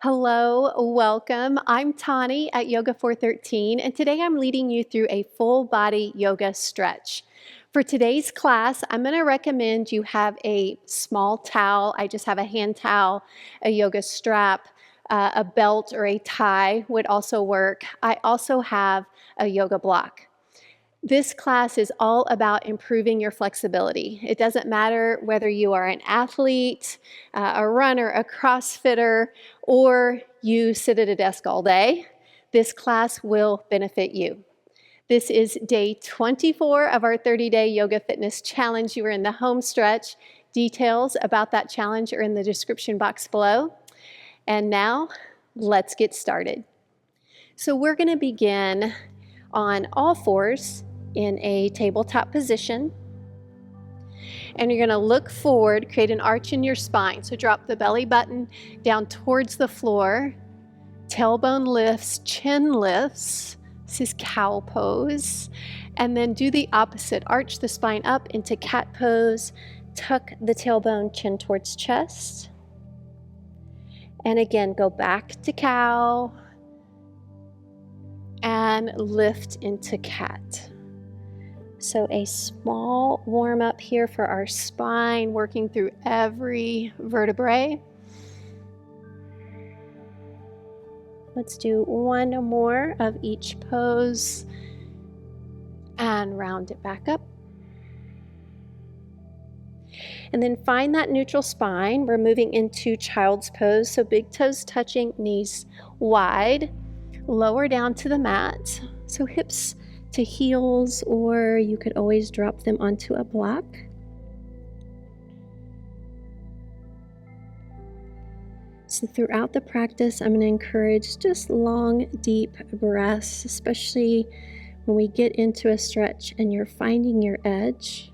Hello, welcome. I'm Tani at Yoga 413, and today I'm leading you through a full body yoga stretch. For today's class, I'm going to recommend you have a small towel. I just have a hand towel, a yoga strap, a belt or a tie would also work. I also have a yoga block. This class is all about improving your flexibility. It doesn't matter whether you are an athlete, a runner, a CrossFitter, or you sit at a desk all day. This class will benefit you. This is day 24 of our 30-day Yoga Fitness Challenge. You are in the home stretch. Details about that challenge are in the description box below. And now, let's get started. So we're going to begin on all fours in a tabletop position. And you're going to look forward, create an arch in your spine. So drop the belly button down towards the floor. Tailbone lifts, chin lifts. This is cow pose. And then do the opposite. Arch the spine up into cat pose. Tuck the tailbone, chin towards chest. And again, go back to cow. And lift into cat. So a small warm up here for our spine, working through every vertebrae. Let's do one more of each pose and round it back up. And then find that neutral spine. We're moving into child's pose. So big toes touching, knees wide, lower down to the mat. So hips to heels, or you could always drop them onto a block. So throughout the practice, I'm going to encourage just long, deep breaths, especially when we get into a stretch and you're finding your edge.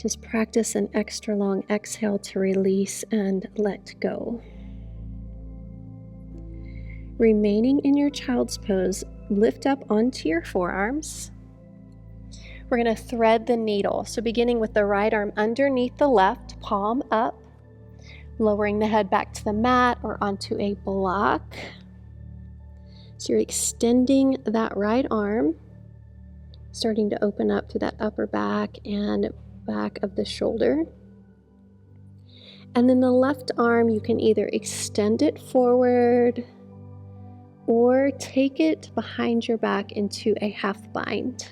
Just practice an extra long exhale to release and let go. Remaining in your child's pose, lift up onto your forearms. We're going to thread the needle. So beginning with the right arm underneath the left, palm up, lowering the head back to the mat or onto a block. So you're extending that right arm, starting to open up to that upper back and back of the shoulder. And then the left arm, you can either extend it forward or take it behind your back into a half bind.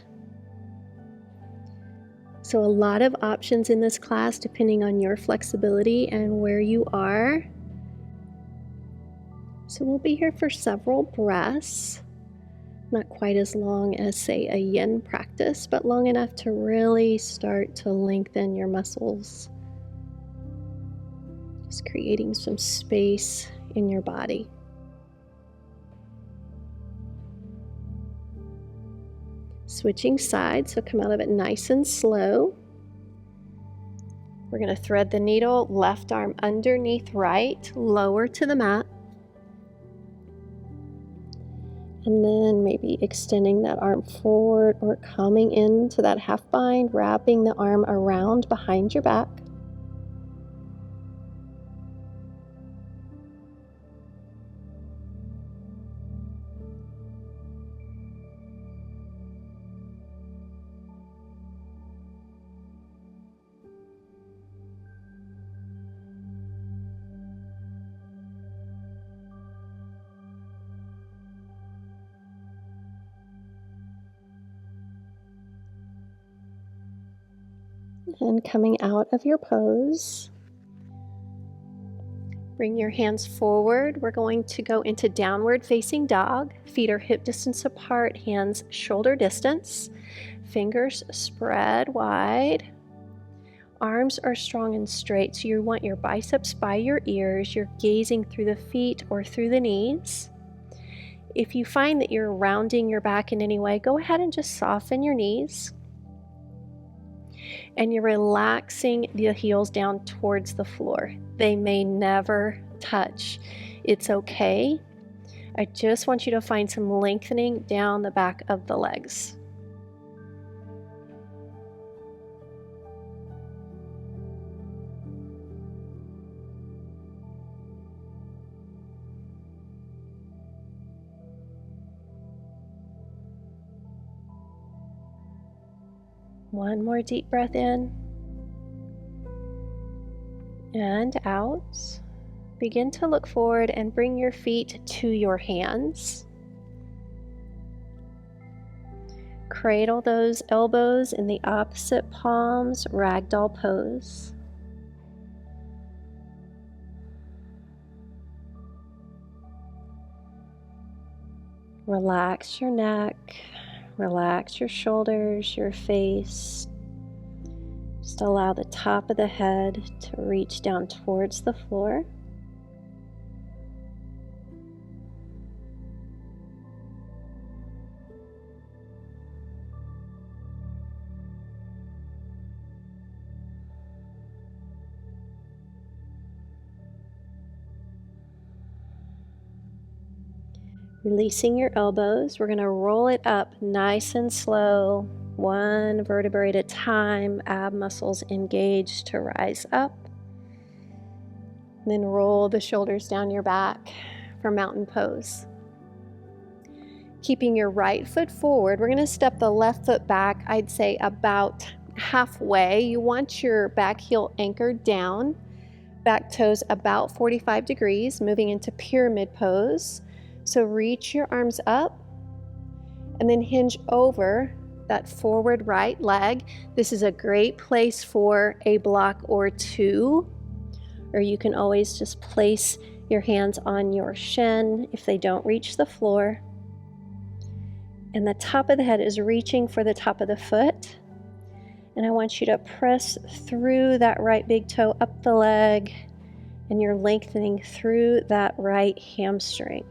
So a lot of options in this class depending on your flexibility and where you are. So we'll be here for several breaths. Not quite as long as, say, a yin practice, but long enough to really start to lengthen your muscles. Just creating some space in your body. Switching sides, so come out of it nice and slow. We're going to thread the needle, left arm underneath right, lower to the mat. And then maybe extending that arm forward or coming into that half bind, wrapping the arm around behind your back. And coming out of your pose, bring your hands forward. We're going to go into downward facing dog. Feet are hip distance apart, hands shoulder distance. Fingers spread wide. Arms are strong and straight, so you want your biceps by your ears. You're gazing through the feet or through the knees. If you find that you're rounding your back in any way, go ahead and just soften your knees. And you're relaxing the heels down towards the floor. They may never touch. It's okay. I just want you to find some lengthening down the back of the legs. One more deep breath in and out. Begin to look forward and bring your feet to your hands. Cradle those elbows in the opposite palms, ragdoll pose. Relax your neck, relax your shoulders, your face. Just allow the top of the head to reach down towards the floor. Releasing your elbows, we're going to roll it up nice and slow, one vertebrae at a time, ab muscles engaged to rise up. Then roll the shoulders down your back for mountain pose. Keeping your right foot forward, we're going to step the left foot back, I'd say about halfway. You want your back heel anchored down, back toes about 45 degrees, moving into pyramid pose. So reach your arms up and then hinge over that forward right leg. This is a great place for a block or two, or you can always just place your hands on your shin if they don't reach the floor. And the top of the head is reaching for the top of the foot. And I want you to press through that right big toe up the leg, and you're lengthening through that right hamstring.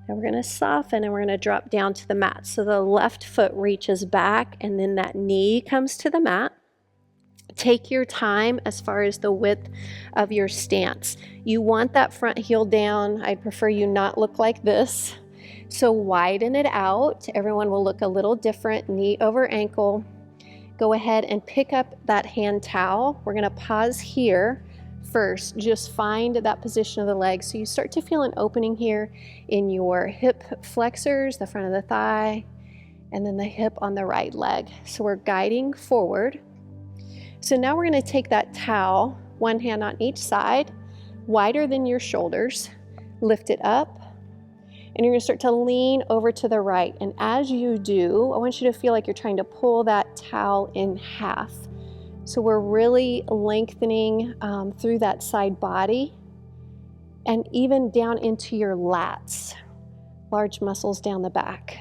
Now we're going to soften and we're going to drop down to the mat. So the left foot reaches back and then that knee comes to the mat. Take your time as far as the width of your stance. You want that front heel down. I'd prefer you not look like this. So widen it out. Everyone will look a little different, knee over ankle. Go ahead and pick up that hand towel. We're going to pause here. First, just find that position of the leg. So you start to feel an opening here in your hip flexors, the front of the thigh, and then the hip on the right leg. So we're guiding forward. So now we're going to take that towel, one hand on each side, wider than your shoulders, lift it up, and you're going to start to lean over to the right. And as you do, I want you to feel like you're trying to pull that towel in half. So we're really lengthening through that side body and even down into your lats, large muscles down the back.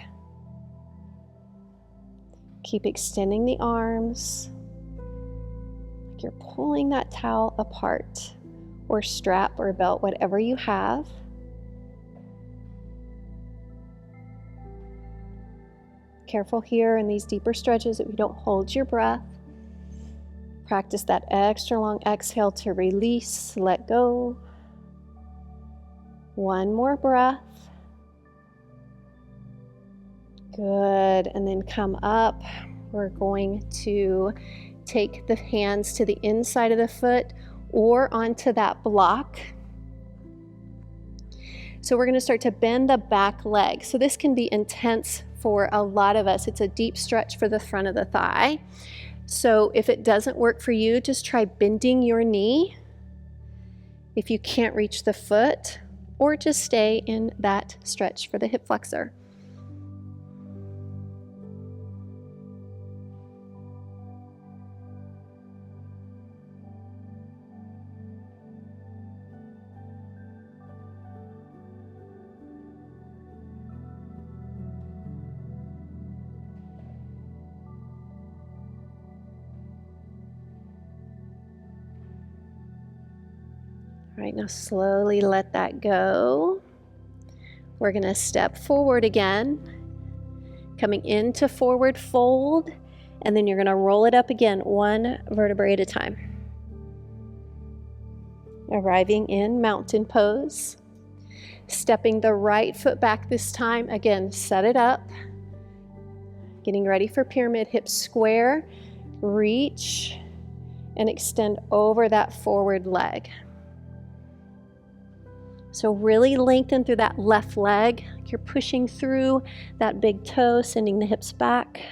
Keep extending the arms, like you're pulling that towel apart, or strap or belt, whatever you have. Careful here in these deeper stretches that we don't hold your breath. Practice that extra long exhale to release, let go. One more breath. Good, and then come up. We're going to take the hands to the inside of the foot or onto that block. So we're going to start to bend the back leg. So this can be intense for a lot of us. It's a deep stretch for the front of the thigh. So if it doesn't work for you, just try bending your knee if you can't reach the foot, or just stay in that stretch for the hip flexor. All right, now slowly let that go. We're going to step forward again, coming into forward fold, and then you're going to roll it up again, one vertebrae at a time. Arriving in mountain pose. Stepping the right foot back this time. Again, set it up. Getting ready for pyramid, hips square. Reach and extend over that forward leg. So really lengthen through that left leg. You're pushing through that big toe, sending the hips back.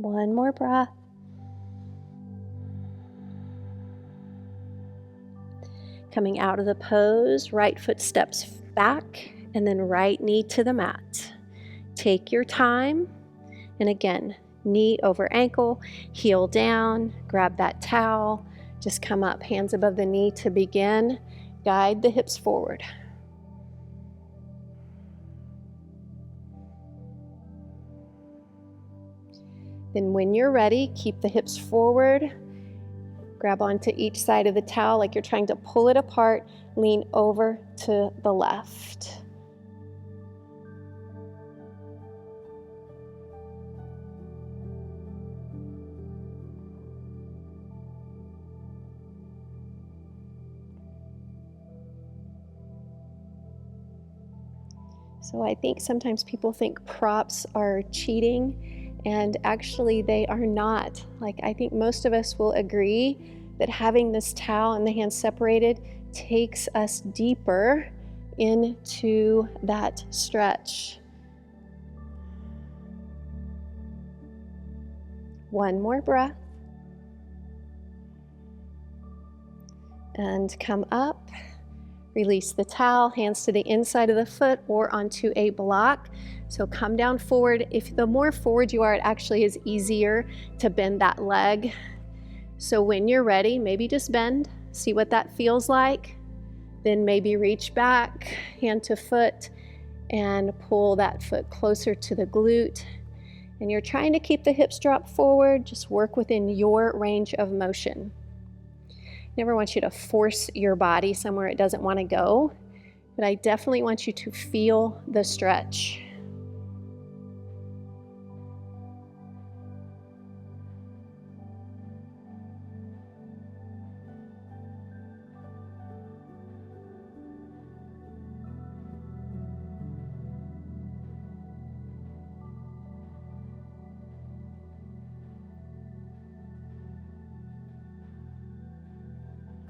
One more breath. Coming out of the pose, right foot steps back and then right knee to the mat. Take your time. And again, knee over ankle, heel down, grab that towel. Just come up, hands above the knee to begin. Guide the hips forward. Then when you're ready, keep the hips forward. Grab onto each side of the towel like you're trying to pull it apart. Lean over to the left. So I think sometimes people think props are cheating, and actually they are not. Like, I think most of us will agree that having this towel and the hands separated takes us deeper into that stretch. One more breath. And come up. Release the towel, hands to the inside of the foot or onto a block. So come down forward. If the more forward you are, it actually is easier to bend that leg. So when you're ready, maybe just bend, see what that feels like. Then maybe reach back, hand to foot, and pull that foot closer to the glute. And you're trying to keep the hips drop forward, just work within your range of motion. Never want you to force your body somewhere it doesn't want to go, but I definitely want you to feel the stretch.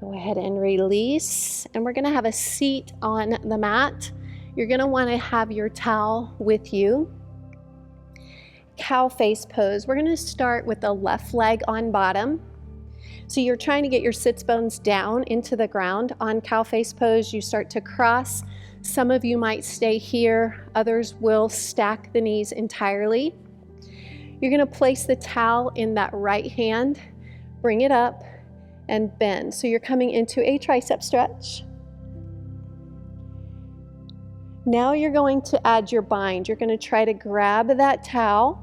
Go ahead and release, and we're gonna have a seat on the mat. You're gonna wanna have your towel with you. Cow face pose. We're gonna start with the left leg on bottom. So you're trying to get your sits bones down into the ground. On cow face pose, you start to cross. Some of you might stay here, others will stack the knees entirely. You're gonna place the towel in that right hand, bring it up, and bend. So you're coming into a tricep stretch. Now you're going to add your bind. You're going to try to grab that towel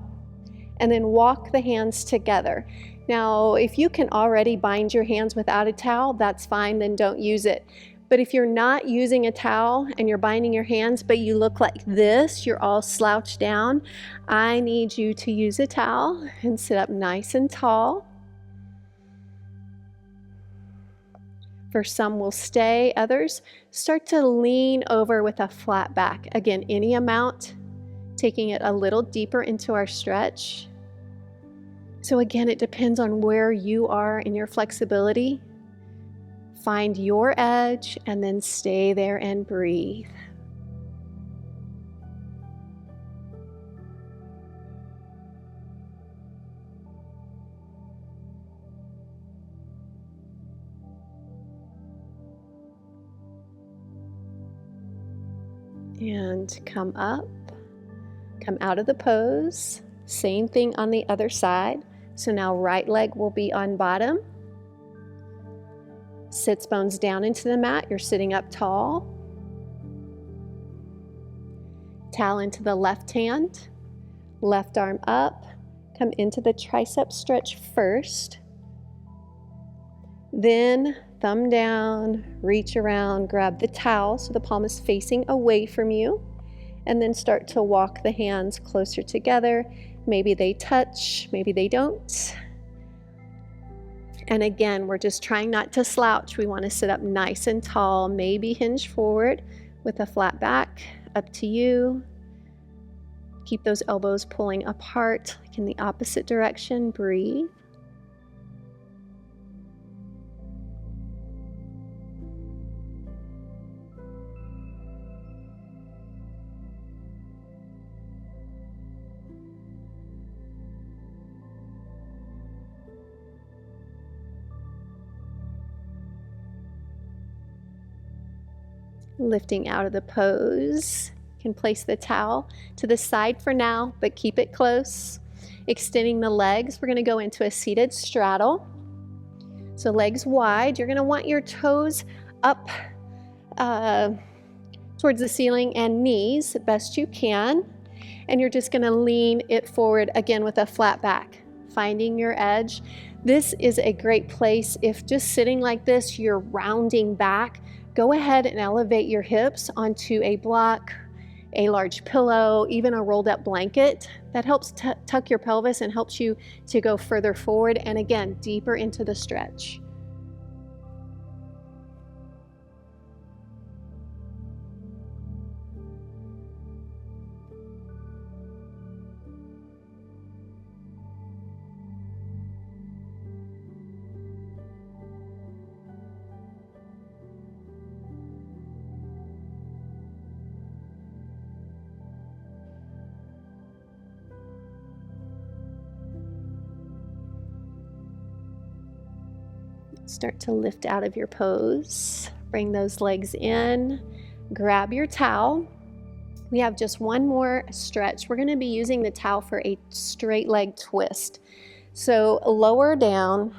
and then walk the hands together. Now, if you can already bind your hands without a towel, that's fine, then don't use it. But if you're not using a towel and you're binding your hands, but you look like this, you're all slouched down, I need you to use a towel and sit up nice and tall. For some will stay, others start to lean over with a flat back. Again, any amount, taking it a little deeper into our stretch. So again, it depends on where you are in your flexibility. Find your edge and then stay there and breathe. And come up, come out of the pose. Same thing on the other side. So now right leg will be on bottom. Sits bones down into the mat. You're sitting up tall. Towel into the left hand, left arm up, come into the tricep stretch first. Then thumb down, reach around, grab the towel so the palm is facing away from you, and then start to walk the hands closer together. Maybe they touch, maybe they don't. And again, we're just trying not to slouch. We want to sit up nice and tall, maybe hinge forward with a flat back, up to you. Keep those elbows pulling apart, like in the opposite direction. Breathe. Lifting out of the pose. You can place the towel to the side for now, but keep it close. Extending the legs, we're going to go into a seated straddle. So legs wide. You're going to want your toes up towards the ceiling and knees best you can. And you're just going to lean it forward again with a flat back, finding your edge. This is a great place if just sitting like this, you're rounding back. Go ahead and elevate your hips onto a block, a large pillow, even a rolled up blanket. That helps tuck your pelvis and helps you to go further forward and again, deeper into the stretch. Start to lift out of your pose. Bring those legs in. Grab your towel. We have just one more stretch. We're going to be using the towel for a straight leg twist. So lower down.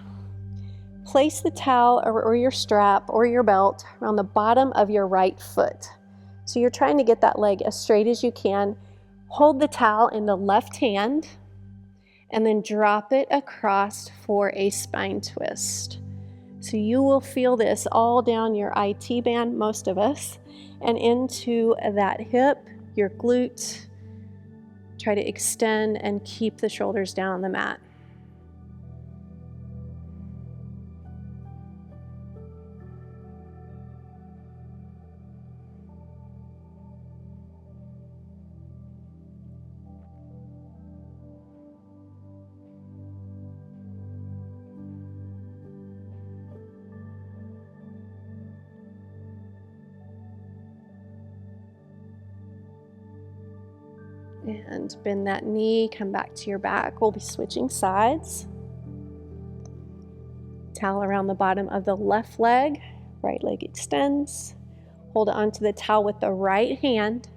Place the towel or your strap or your belt around the bottom of your right foot. So you're trying to get that leg as straight as you can. Hold the towel in the left hand and then drop it across for a spine twist. So you will feel this all down your IT band, most of us, and into that hip, your glute. Try to extend and keep the shoulders down on the mat. And bend that knee, come back to your back. We'll be switching sides. Towel around the bottom of the left leg. Right leg extends. Hold onto the towel with the right hand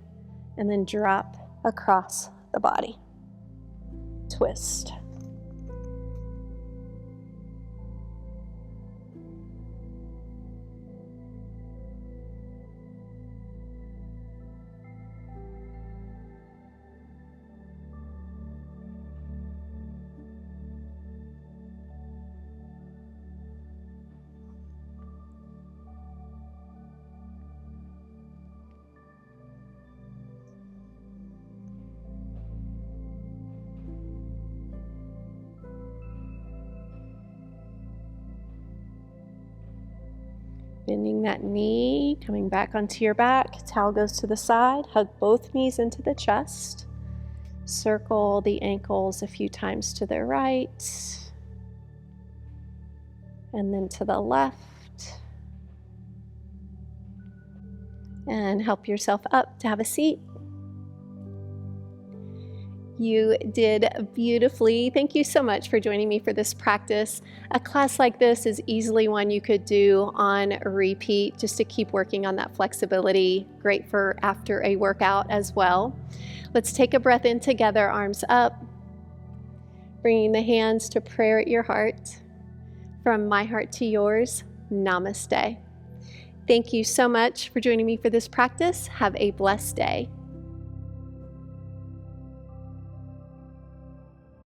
and then drop across the body. Twist. Bending that knee, coming back onto your back. Towel goes to the side. Hug both knees into the chest. Circle the ankles a few times to the right. And then to the left. And help yourself up to have a seat. You did beautifully. Thank you so much for joining me for this practice. A class like this is easily one you could do on repeat just to keep working on that flexibility. Great for after a workout as well. Let's take a breath in together, arms up. Bringing the hands to prayer at your heart. From my heart to yours, namaste. Thank you so much for joining me for this practice. Have a blessed day.